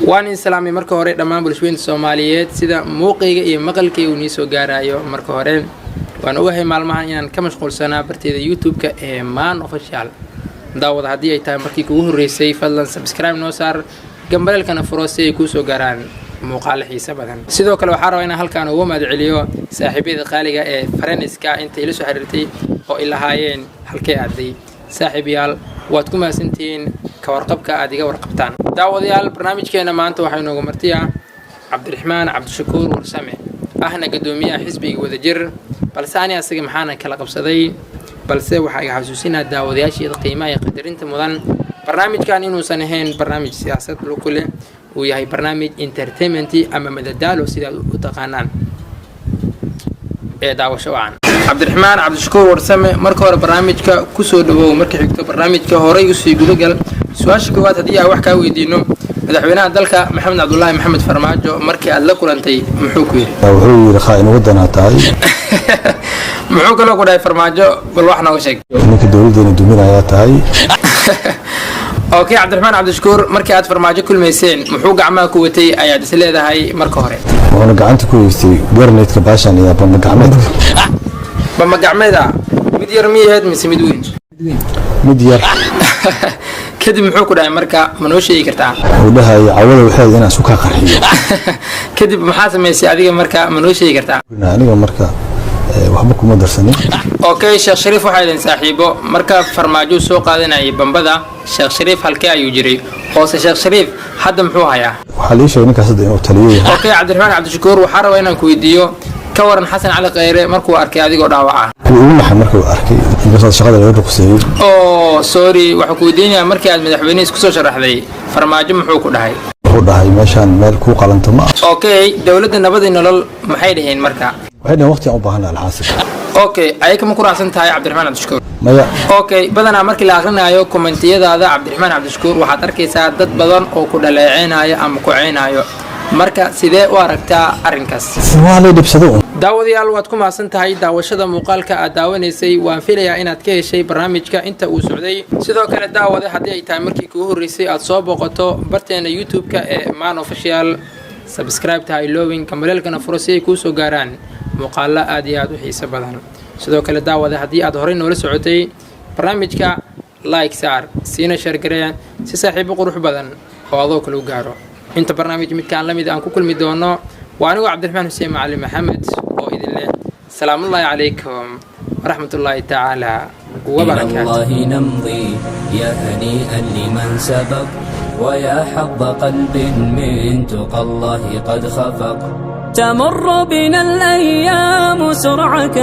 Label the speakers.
Speaker 1: وأنا سلامي مركو هوري دمان بلشوين الصوماليات سيدا موقعي إيه مقلكي ونيسو غارايو مركو هوري وأنا أوهي معلومات إنان كمشغول سنة برتيدا يوتيوب كإيمان أوفيشال داود هدي أي تايم مركي كوه الرئيسي فضلا سبسكرايب نوصار جنبال كان فروسي كوسو غاران muuqaal xiisa badan sidoo kale waxaan rabaa inaan halkaan ugu mahadceliyo saaxiibada qaaliga ee Faransiiska inta ila soo xiriirtay oo ilaahayeen halkee aaday saaxiibayaal waad ku maasantiin ka warqabka aad iga warqabtaan daawadayaal barnaamijkeena maanta waxaa inoogu martiya Cabdiraxmaan Cabdishakuur Warsame ahna gadoomiyaha xisbiga wadajir balse ani asaga maxaan kala qabsaday balse waxa iga xasuusinaa daawadayaashii qiimaha iyo qadarinta mudan barnaamijkan inuusan ahayn barnaamij siyaasad lagu leh وياهي برنامج انترتينمنتي اما مددالو سيدا وتقانان ايه دعوة شوعان عبد الرحمن عبد الشكور ورسامي مركو هور برنامجك كسو دبو مركي حكتو برنامجك هوري يسوي قلقل سواش قوات هدية وحكا ويدينو مدحوينها دالك محمد عبد الله محمد فرماجو مركي أدلكو لانتي محوكوي
Speaker 2: وهو رخائن ودنا تاي
Speaker 1: محوكو لو قداي فرماجو بالوحنا وشك
Speaker 2: انك دولدين دومين ايا تاي
Speaker 1: اوكي عبد الرحمن عبد الشكور مركي aad farmaajo kulmeyseen muxuu gacmaha ku watay ayaad is leedahay marka hore
Speaker 2: waana gacanta ku haystay garneedka baashan iyo bamba gacmeedka mid yar miyaheed mise mid weyn mid yar
Speaker 1: kadib muxuu ku dhahay marka ma noo sheegi kartaa
Speaker 2: uu dhahay cawada waxay inaan suka qarxiyo
Speaker 1: kadib maxaa sameysay adiga marka ma noo sheegi kartaa
Speaker 2: aniga marka waxba kuma darsanin
Speaker 1: اوكي شيخ شريف waxaa idin saaxiibo marka farmaajo soo qaadanay bambada sheekh shariif halkee ayuu jiray hoose sheekh shariif hadda muxuu hayaa
Speaker 2: waxa la sheegay ninkaas inuu taliyo
Speaker 1: اوكي cabdiraxmaan cabdishakuur waxaan rabaa inaan ku weydiiyo ka waran xasan cali khayre markuu arkay adigoo dhaawaca
Speaker 2: uu maxay markuu arkay inkaas shaqada laga ruqseeyay
Speaker 1: sorry waxa ku weydiinaya markii aad madaxweyne isku soo sharaxday farmaajo muxuu ku dhahay
Speaker 2: wuxuu dhahay meeshan meel ku qalanta ma
Speaker 1: اوكي dawladda nabad iyo nolol maxay dhaheen marka
Speaker 2: waxay waqti u baahan alxaasib
Speaker 1: اوكي ayaka ma ku raacsan tahay cabdiraxmaan cabdishakuur
Speaker 2: maya
Speaker 1: اوكي badana markii la aqrinayo kommentiyadaada cabdiraxmaan cabdishakuur waxaad arkaysaa dad badan oo ku dhaleeceynaya ama ku ceenayo marka sidee u aragtaa arinkaas
Speaker 2: waa la dibsado
Speaker 1: daawadayaal waad ku maasan tahay daawashada muuqaalka aad daawanaysay waan filayaa inaad ka heshay barnaamijka inta uu socday sidoo kale daawada haddii ay tahay markii kugu horeysay aad soo booqato barteena youtube-ka ee man official subscribe tahay lowin kamaleelkana furo si ay kuu soo gaaraan muuqaalo aad iyo aad u xiiso badan sidoo kale daawada haddii aad horey noola socotay barnaamijka like saar siina share garee si saaxiibo qurux badan oo adoo kale u gaaro inta barnaamij midkaan la mid aan ku kulmi doono waa anigu cabdiraxmaan xuseen macalin maxamed oo idin leh salaamu ullaahi calaykum waraxmatullaahi tacaala وبركاته
Speaker 3: الله نمضي يا هنيئا لمن سبق ويا حظ قلب من تقى الله قد خفق تمر بنا الأيام سرعة